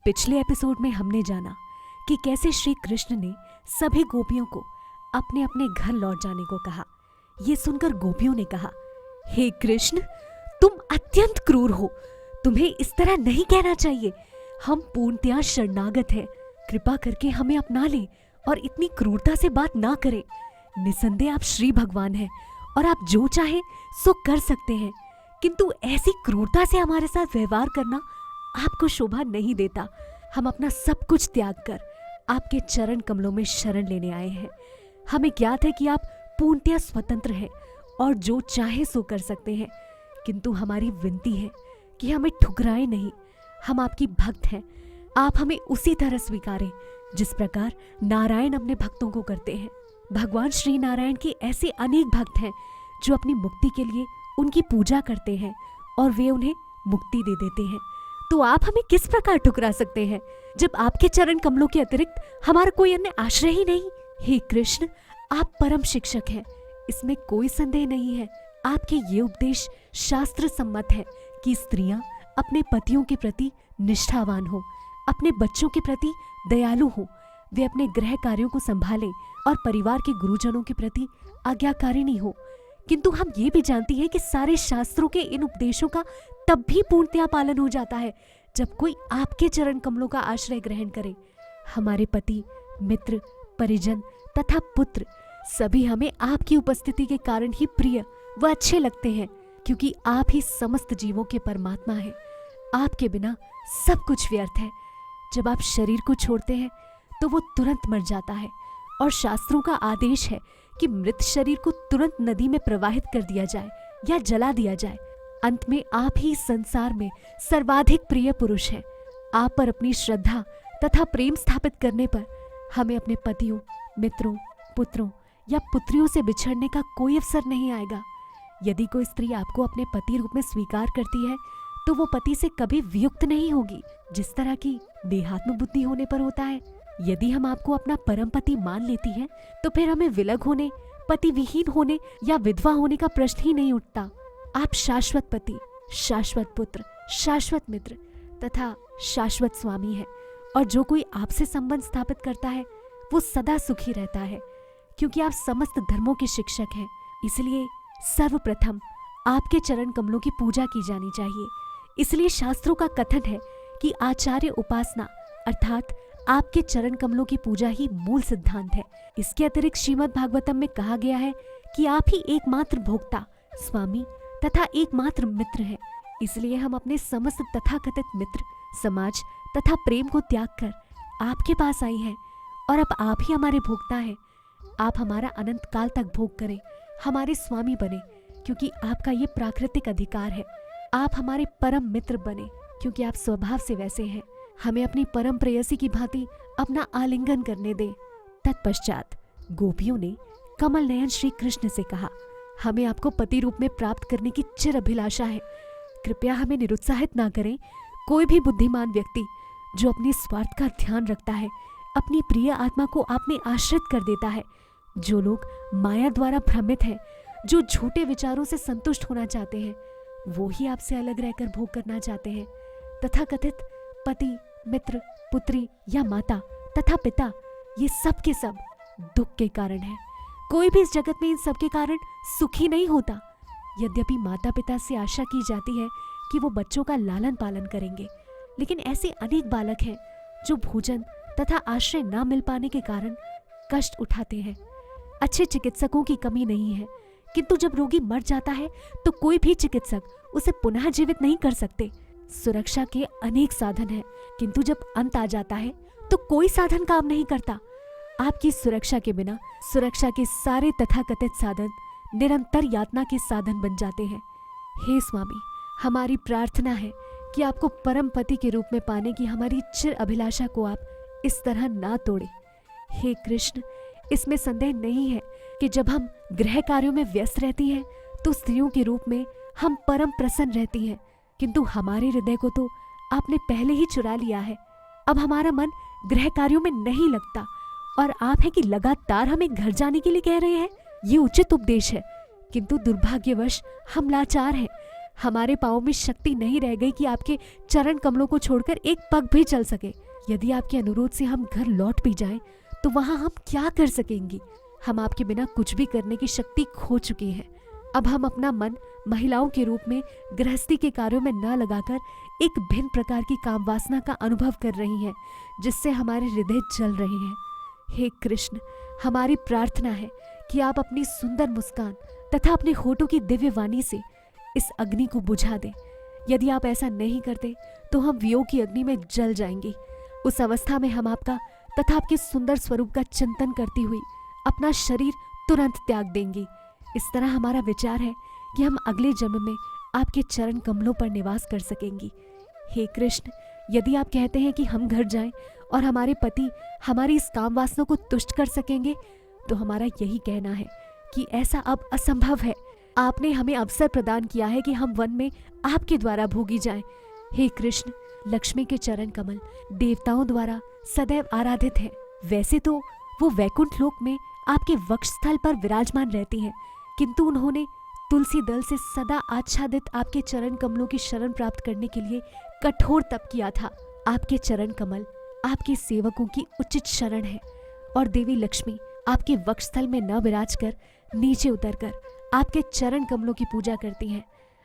पिछले एपिसोड में हमने जाना कि कैसे श्री कृष्ण ने सभी गोपियों को अपने अपने घर लौट जाने को कहा। ये सुनकर गोपियों ने कहा, हे कृष्ण, तुम अत्यंत क्रूर हो, तुम्हें इस तरह नहीं कहना चाहिए। हम पूर्णतया शरणागत हैं, कृपा करके हमें अपना लें और इतनी क्रूरता से बात ना करें। निसंदेह आप श्री भगवान हैं और आप जो चाहें सो कर सकते हैं, किंतु ऐसी क्रूरता से हमारे साथ व्यवहार करना आपको शोभा नहीं देता। हम अपना सब कुछ त्याग कर आपके चरण कमलों में शरण लेने आए हैं। हमें ज्ञात है कि आप पूर्णतया स्वतंत्र हैं और जो चाहे सो कर सकते हैं, किंतु हमारी विनती है कि हमें ठुकराएं नहीं। हम आपकी भक्त हैं, आप हमें उसी तरह स्वीकारें जिस प्रकार नारायण अपने भक्तों को करते हैं। भगवान श्री नारायण के ऐसे अनेक भक्त हैं जो अपनी मुक्ति के लिए उनकी पूजा करते हैं और वे उन्हें मुक्ति दे देते हैं। तो आप हमें किस प्रकार ठुकरा सकते हैं जब आपके चरण कमलों के अतिरिक्त हमारा कोई अन्य आश्रय ही नहीं। हे कृष्ण, आप परम शिक्षक हैं, इसमें कोई संदेह नहीं है। आपके ये उपदेश शास्त्र सम्मत है कि स्त्रियां अपने पतियों के प्रति निष्ठावान हो, अपने बच्चों के प्रति दयालु हो, वे अपने गृह कार्यों को संभालें और परिवार के गुरुजनों के प्रति आज्ञाकारिणी हो। किंतु हम ये भी जानती हैं कि सारे शास्त्रों के इन उपदेशों का तब भी पूर्णतया पालन हो जाता है जब कोई आपके चरण कमलों का आश्रय ग्रहण करे। हमारे पति, मित्र, परिजन तथा पुत्र सभी हमें आपकी उपस्थिति के कारण ही प्रिय व अच्छे लगते हैं, क्योंकि आप ही समस्त जीवों के परमात्मा हैं। आपके बिना सब कुछ व्यर्थ है। जब आप शरीर को छोड़ते हैं तो वो तुरंत मर जाता है और शास्त्रों का आदेश है कि मृत शरीर को तुरंत नदी में प्रवाहित कर दिया जाए या जला दिया जाए। अंत में आप ही संसार में सर्वाधिक प्रिय पुरुष हैं। आप पर अपनी श्रद्धा तथा प्रेम स्थापित करने पर हमें अपने पतियों, मित्रों, पुत्रों या पुत्रियों से बिछड़ने का कोई अवसर नहीं आएगा। यदि कोई स्त्री आपको अपने पति रूप में स्वीकार करती है तो वो पति से कभी वियुक्त नहीं होगी, जिस तरह की देहात्म बुद्धि होने पर होता है। यदि हम आपको अपना परम पति मान लेती हैं तो फिर हमें विलग होने, पति विहीन होने या विधवा होने का प्रश्न ही नहीं उठता। आप शाश्वत पति, शाश्वत पुत्र, शाश्वत मित्र तथा शाश्वत स्वामी हैं और जो कोई आपसे संबंध स्थापित करता है वो सदा सुखी रहता है, क्योंकि आप समस्त धर्मों के शिक्षक हैं। इसलिए सर्वप्रथम आपके चरण कमलों की पूजा की जानी चाहिए। इसलिए शास्त्रों का कथन है कि आचार्य उपासना अर्थात आपके चरण कमलों की पूजा ही मूल सिद्धांत है। इसके अतिरिक्त श्रीमद् भागवतम में कहा गया है कि आप ही एकमात्र भोक्ता, स्वामी तथा एकमात्र मित्र हैं। इसलिए हम अपने समस्त तथाकथित मित्र, समाज तथा प्रेम को त्याग कर आपके पास आई हैं और अब आप ही हमारे भोक्ता हैं। आप हमारा अनंत काल तक भोग करें, हमारे स्वामी बने, क्योंकि आपका ये प्राकृतिक अधिकार है। आप हमारे परम मित्र बने, क्योंकि आप स्वभाव से वैसे हैं। हमें अपनी परम प्रेयसी की भांति अपना आलिंगन करने दें। तत्पश्चात गोपियों ने कमल नयन श्री कृष्ण से कहा, हमें आपको पति रूप में प्राप्त करने की चिर अभिलाषा है। कृपया हमें निरुत्साहित ना करें। कोई भी बुद्धिमान व्यक्ति जो अपने स्वार्थ का ध्यान रखता है, अपनी प्रिय आत्मा को आप में आश्रित कर देता है। जो लोग माया द्वारा भ्रमित हैं, जो झूठे विचारों से संतुष्ट होना चाहते हैं, वो ही आपसे अलग रहकर भोग करना चाहते हैं। तथाकथित पति, मित्र, पुत्री या माता तथा पिता, ये सब के सब दुख के कारण है। कोई भी इस जगत में इन सब के कारण सुखी नहीं होता। यद्यपि माता पिता से आशा की जाती है कि वो बच्चों का लालन पालन करेंगे, लेकिन ऐसे अनेक बालक हैं जो भोजन तथा आश्रय न मिल पाने के कारण कष्ट उठाते हैं। अच्छे चिकित्सकों की कमी नहीं है, किंतु जब रोगी मर जाता है तो कोई भी चिकित्सक उसे पुनः जीवित नहीं कर सकते। सुरक्षा के अनेक साधन हैं, किंतु जब अंत आ जाता है तो कोई साधन काम नहीं करता। आपकी सुरक्षा के बिना सुरक्षा के सारे तथाकथित साधन निरंतर यातना के साधन बन जाते हैं। हे स्वामी, हमारी प्रार्थना है कि आपको परम पति के रूप में पाने की हमारी चिर अभिलाषा को आप इस तरह ना तोड़ें। हे कृष्ण, इसमें संदेह नहीं है कि जब हम गृह कार्यों में व्यस्त रहती हैं तो स्त्रियों के रूप में हम परम प्रसन्न रहती हैं, किंतु हमारे हृदय को तो आपने पहले ही चुरा लिया है। अब हमारा मन गृह कार्यों में नहीं लगता और आप है कि लगातार हमें घर जाने के लिए कह रहे हैं। ये उचित उपदेश है, किंतु दुर्भाग्यवश हम लाचार हैं। हमारे पाँव में शक्ति नहीं रह गई कि आपके चरण कमलों को छोड़कर एक पग भी चल सके। यदि आपके अनुरोध से हम घर लौट भी जाएं, तो वहां हम क्या कर सकेंगी? हम आपके बिना कुछ भी करने की शक्ति खो चुके हैं। अब हम अपना मन महिलाओं के रूप में गृहस्थी के कार्यों में न लगाकर एक भिन्न प्रकार की काम वासना का अनुभव कर रही हैं, जिससे हमारे हृदय जल रहे हैं। हे कृष्ण, हमारी प्रार्थना है कि आप अपनी सुंदर मुस्कान तथा अपने होठों की दिव्य वाणी से इस अग्नि को बुझा दें। यदि आप ऐसा नहीं करते तो हम वियोग की अग्नि में जल जाएंगे। उस अवस्था में हम आपका तथा आपके सुंदर स्वरूप का चिंतन करती हुई अपना शरीर तुरंत त्याग देंगी। इस तरह हमारा विचार है कि हम अगले जन्म में आपके चरण कमलों पर निवास कर सकेंगी। हे कृष्ण, यदि आप कहते हैं कि हम घर जाएं और हमारे पति हमारी इस काम वासना को तुष्ट कर सकेंगे, तो हमारा यही कहना है कि ऐसा अब असंभव है। आपने हमें अवसर प्रदान किया है कि हम वन में आपके द्वारा भोगी जाएं। हे कृष्ण, लक्ष्मी के चरण कमल देवताओं द्वारा सदैव आराधित है। वैसे तो वो वैकुंठ लोक में आपके वक्षस्थल पर विराजमान रहती हैं, किंतु उन्होंने तुलसी दल से सदा आच्छादित आपके चरण कमलों की शरण प्राप्त करने के लिए कठोर तप किया था। आपके चरण कमल आपके सेवकों की उचित शरण है, और देवी लक्ष्मी आपके वक्षस्थल में न विराज कर नीचे उतरकर आपके चरण कमलों की पूजा करती हैं।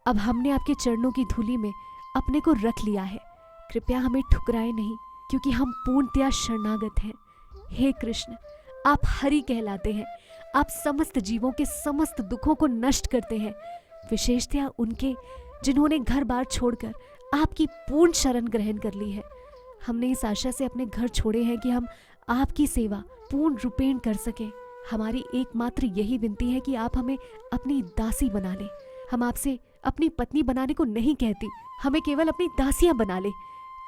अब हमने आपके चरणों की धूलि में अपने को रख लिया है। कृपया हमें ठुकराए नहीं, क्योंकि हम पूर्णतया शरणागत हैं। हे कृष्ण, आप हरि कहलाते हैं। आप समस्त जीवों के समस्त दुखों को नष्ट करते हैं, विशेषतया उनके जिन्होंने घर बार छोड़कर आपकी पूर्ण शरण ग्रहण कर ली है। हमने इस आशा से अपने घर छोड़े हैं कि हम आपकी सेवा पूर्ण रूपेण कर सकें। हमारी एकमात्र यही विनती है कि आप हमें अपनी दासी बना लें। हम आपसे अपनी पत्नी बनाने को नहीं कहती, हमें केवल अपनी दासियां बना ले,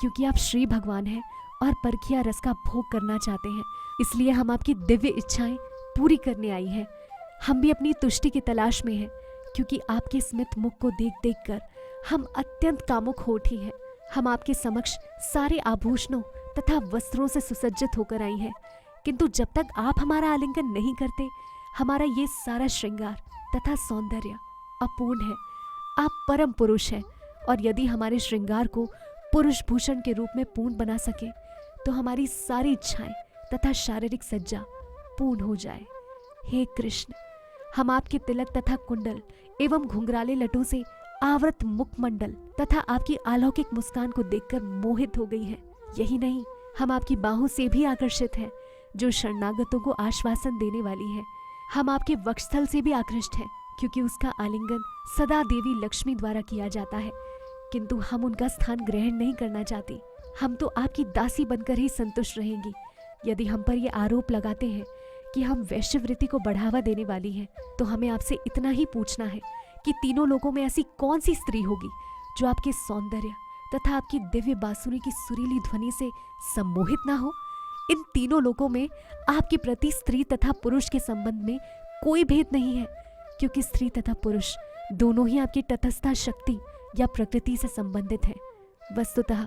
क्योंकि आप श्री भगवान हैं और परखिया रस का भोग करना चाहते हैं। इसलिए हम आपकी दिव्य इच्छाएं पूरी करने आई हैं। हम भी अपनी तुष्टि की तलाश में हैं, क्योंकि आपके स्मित मुख को देख देख कर हम अत्यंत कामुक हो उठी हैं। हम आपके समक्ष सारे आभूषणों तथा वस्त्रों से सुसज्जित होकर आई हैं, किंतु जब तक आप हमारा आलिंगन नहीं करते, हमारा ये सारा श्रृंगार तथा सौंदर्य अपूर्ण है। आप परम पुरुष हैं, और यदि हमारे श्रृंगार को पुरुष भूषण के रूप में पूर्ण बना सके, तो हमारी सारी इच्छाएं तथा शारीरिक सज्जा पूर्ण हो जाए। हे कृष्ण, हम आपके तिलक तथा कुंडल एवं घुंघराले लटों से आवृत मुखमंडल तथा आपकी अलौकिक मुस्कान को देखकर मोहित हो गई हैं। यही नहीं, हम आपकी बाहों से भी आकर्षित हैं, जो शरणागतों को आश्वासन देने वाली है। हम आपके वक्षस्थल से भी आकृष्ट हैं, क्योंकि उसका आलिंगन सदा देवी लक्ष्मी द्वारा किया जाता है, किंतु हम उनका स्थान ग्रहण नहीं करना चाहती। हम तो आपकी दासी बनकर ही संतुष्ट रहेंगी। यदि हम पर यह आरोप लगाते हैं कि हम वैश्यवृत्ति को बढ़ावा देने वाली हैं, तो हमें आपसे इतना ही पूछना है कि तीनों लोगों में ऐसी कौन सी स्त्री होगी जो आपके सौंदर्य तथा आपकी दिव्य बांसुरी की सुरीली ध्वनि से सम्मोहित ना हो। इन तीनों लोगों में आपके प्रति स्त्री तथा पुरुष के संबंध में कोई भेद नहीं है, क्योंकि स्त्री तथा पुरुष दोनों ही आपकी तटस्था शक्ति या प्रकृति से संबंधित है। वस्तुतः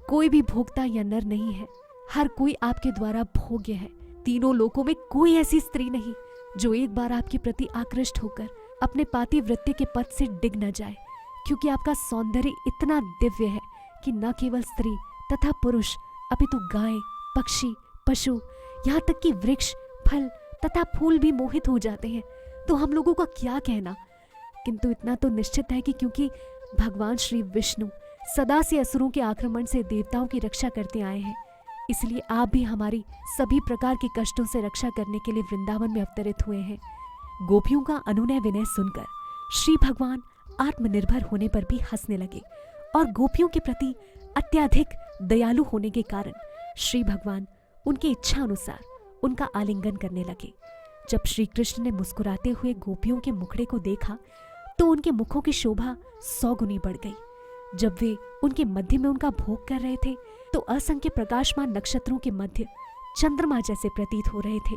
कोई भी भोक्ता या नर नहीं है, हर कोई आपके द्वारा भोग्य है। तीनों लोकों में कोई ऐसी स्त्री नहीं जो एक बार आपके प्रति आकृष्ट होकर अपने पातिव्रत्य के पद से डिग न जाए, क्योंकि आपका सौंदर्य इतना दिव्य है कि न केवल स्त्री तथा पुरुष, अपितु गाय, पक्षी, पशु, यहाँ तक कि वृक्ष, फल तथा फूल भी मोहित हो जाते हैं। तो हम लोगों का क्या कहना। किंतु इतना तो निश्चित है कि क्योंकि भगवान श्री विष्णु सदा से असुरों के आक्रमण से देवताओं की रक्षा करते आए हैं, इसलिए आप भी हमारी सभी प्रकार के कष्टों से रक्षा करने के लिए वृंदावन में अवतरित हुए हैं। गोपियों का अनुनय विनय सुनकर श्री भगवान आत्मनिर्भर होने पर भी हंसने लगे, और गोपियों के प्रति अत्यधिक दयालु होने के कारण श्री भगवान उनकी इच्छा अनुसार उनका आलिंगन करने लगे। जब श्री कृष्ण ने मुस्कुराते हुए गोपियों के मुखड़े को देखा, तो उनके मुखों की शोभा 100 गुनी बढ़ गई। जब वे उनके मध्य में उनका भोग कर रहे थे, तो असंख्य प्रकाशमान नक्षत्रों के मध्य चंद्रमा जैसे प्रतीत हो रहे थे।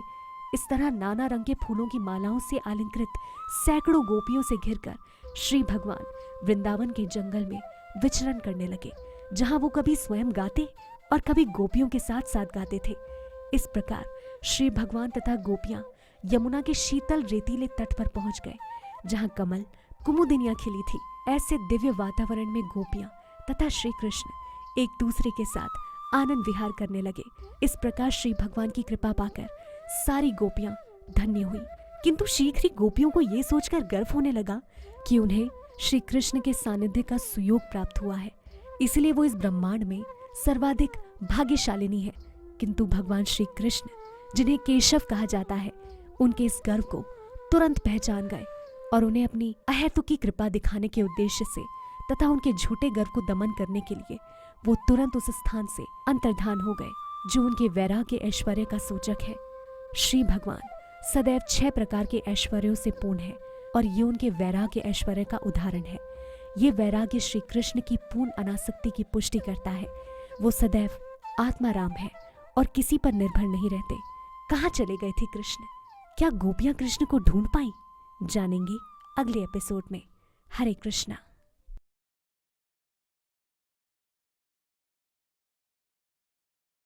इस तरह नाना रंग के फूलों की मालाओं से अलंकृत सैकड़ों गोपियों से घिरकर श्री भगवान वृंदावन के जंगल में विचरण करने लगे, जहां वो कभी स्वयं गाते और कभी गोपियों के साथ साथ गाते थे। इस प्रकार श्री भगवान तथा गोपियां यमुना के शीतल रेतीले तट पर पहुंच गए, जहां कमल कुमुदिनियां खिली थी। ऐसे दिव्य वातावरण में गोपियां तथा श्री कृष्ण एक दूसरे के साथ आनंद विहार करने लगे। इस प्रकार श्री भगवान की कृपा पाकर सारी गोपियां धन्य हुई। किंतु शीघ्र ही गोपियों को ये सोचकर गर्व होने लगा कि उन्हें श्री कृष्ण के सानिध्य का सुयोग प्राप्त हुआ है, इसलिए वो इस ब्रह्मांड में सर्वाधिक भाग्यशालिनी है। किंतु भगवान श्री कृष्ण, जिन्हें केशव कहा जाता है, उनके इस गर्व को तुरंत पहचान गए और उन्हें अपनी अहेतुकी कृपा दिखाने के उद्देश्य से तथा उनके झूठे गर्व को दमन करने के लिए वो तुरंत उस स्थान से अंतर्धान हो गए जो उनके वैराग्य ऐश्वर्य का सूचक है। श्री भगवान सदैव 6 प्रकार के ऐश्वर्यों से पूर्ण है और ये उनके वैराग्य ऐश्वर्य का उदाहरण है। ये वैराग्य श्री कृष्ण की पूर्ण अनासक्ति की पुष्टि करता है। वो सदैव आत्माराम है और किसी पर निर्भर नहीं रहते। कहाँ चले गए थे कृष्ण? क्या गोपियां कृष्ण को ढूंढ पाई? जानेंगे अगले एपिसोड में। हरे कृष्णा।